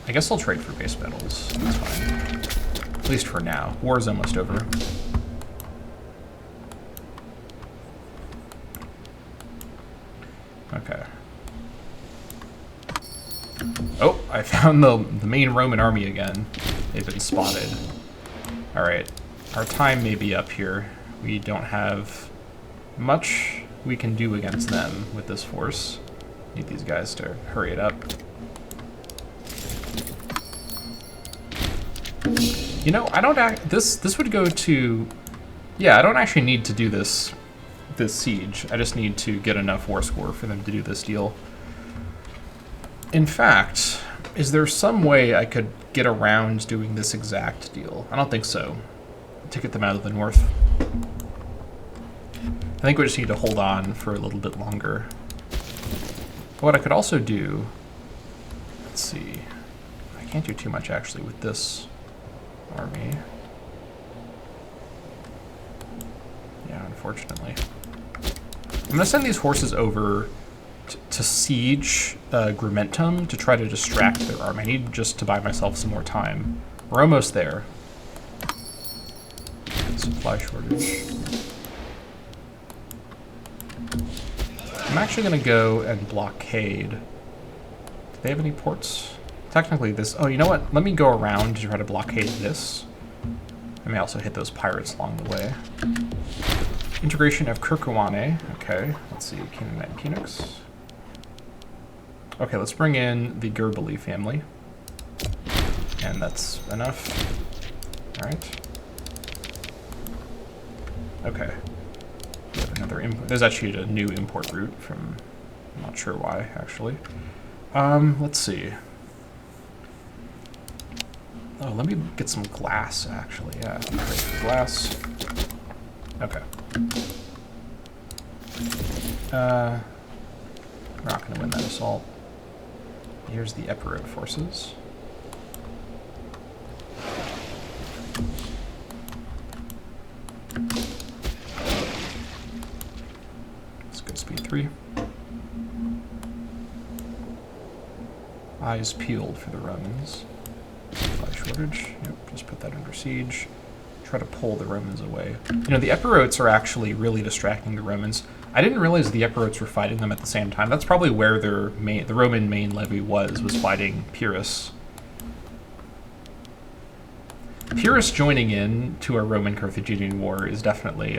I guess I'll trade for base metals. That's fine. At least for now. War is almost over. Okay. Oh, I found the main Roman army again. They've been spotted. Alright. Our time may be up here. We don't have much we can do against them with this force. Need these guys to hurry it up. You know, I don't this would go to... Yeah, I don't actually need to do this siege. I just need to get enough war score for them to do this deal. In fact, is there some way I could get around doing this exact deal? I don't think so. To get them out of the north. I think we just need to hold on for a little bit longer. What I could also do... Let's see. I can't do too much actually with this army. Yeah, unfortunately. I'm going to send these horses over to siege Grumentum to try to distract their army. I need just to buy myself some more time. We're almost there. Supply shortage. I'm actually going to go and blockade. Do they have any ports? Technically this... Oh, you know what? Let me go around to try to blockade this. I may also hit those pirates along the way. Integration of Kirkuane. Okay, let's see. Canaanite and Phoenix. Okay, let's bring in the Gerbali family. And that's enough. Alright. Okay. We have another import. There's actually a new import route from... I'm not sure why, actually. Let's see. Oh, let me get some glass, actually. Yeah, glass. Okay. We're not going to win that assault. Here's the Imperator forces. Let's go speed 3. Eyes peeled for the Romans. Supply shortage. Yep, just put that under siege. Try to pull the Romans away. You know, the Epirotes are actually really distracting the Romans. I didn't realize the Epirotes were fighting them at the same time. That's probably where the Roman main levy was fighting Pyrrhus. Pyrrhus joining in to a Roman-Carthaginian war is definitely,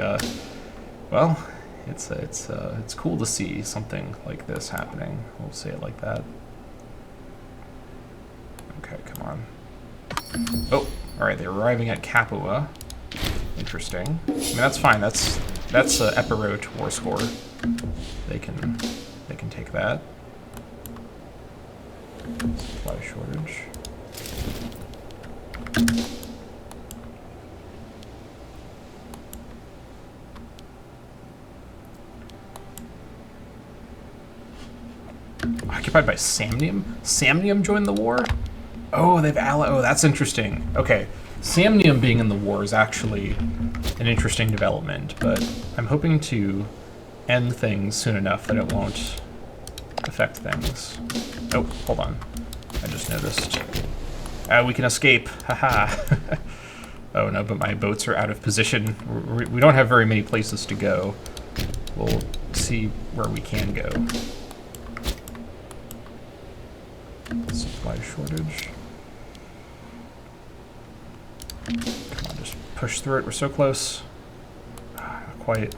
well, it's cool to see something like this happening. We'll say it like that. Okay, come on. Oh, all right, they're arriving at Capua. Interesting. I mean, that's fine. That's Epirote war score. They can take that. Supply shortage. Occupied by Samnium? Samnium joined the war? Oh, they've allied. Oh, that's interesting. Okay, Samnium being in the war is actually an interesting development, but I'm hoping to end things soon enough that it won't affect things. Oh, hold on. I just noticed We can escape. Haha. Oh no, but my boats are out of position. We don't have very many places to go. We'll see where we can go. Supply shortage. Come on, just push through it. We're so close. Not quite.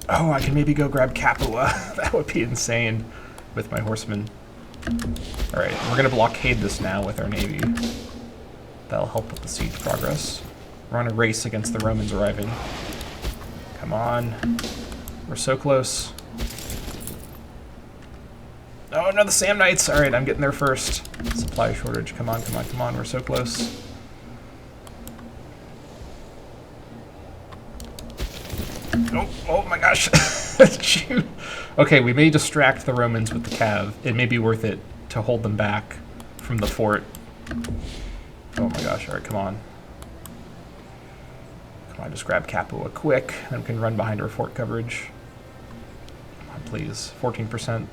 Oh, I can maybe go grab Capua. That would be insane with my horsemen. Alright, we're going to blockade this now with our navy. That'll help with the siege progress. We're on a race against the Romans arriving. Come on. We're so close. Oh no, the Samnites! Alright, I'm getting there first. Supply shortage. Come on, come on, come on. We're so close. Oh my gosh. Shoot. Okay, we may distract the Romans with the cav. It may be worth it to hold them back from the fort. Oh my gosh, alright, come on. Come on, just grab Capua quick, then we can run behind our fort coverage. Come on, please. 14%.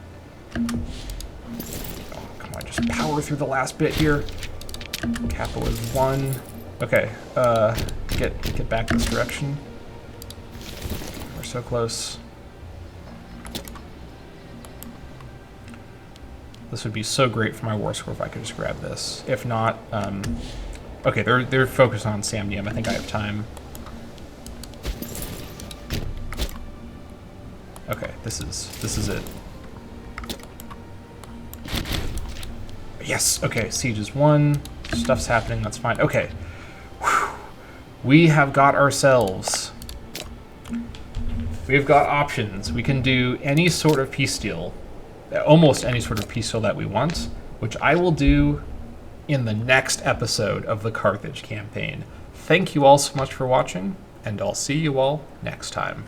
Oh, come on, just power through the last bit here. Capua's 1. Okay, get back this direction. We're so close. This would be so great for my war score if I could just grab this. If not, okay, they're focused on Samnium. I think I have time. Okay, this is it. Yes. Okay, siege is 1. Stuff's happening. That's fine. Okay, whew. We have got ourselves. We've got options. We can do any sort of peace deal. Almost any sort of peace deal that we want, which I will do in the next episode of the Carthage campaign. Thank you all so much for watching, and I'll see you all next time.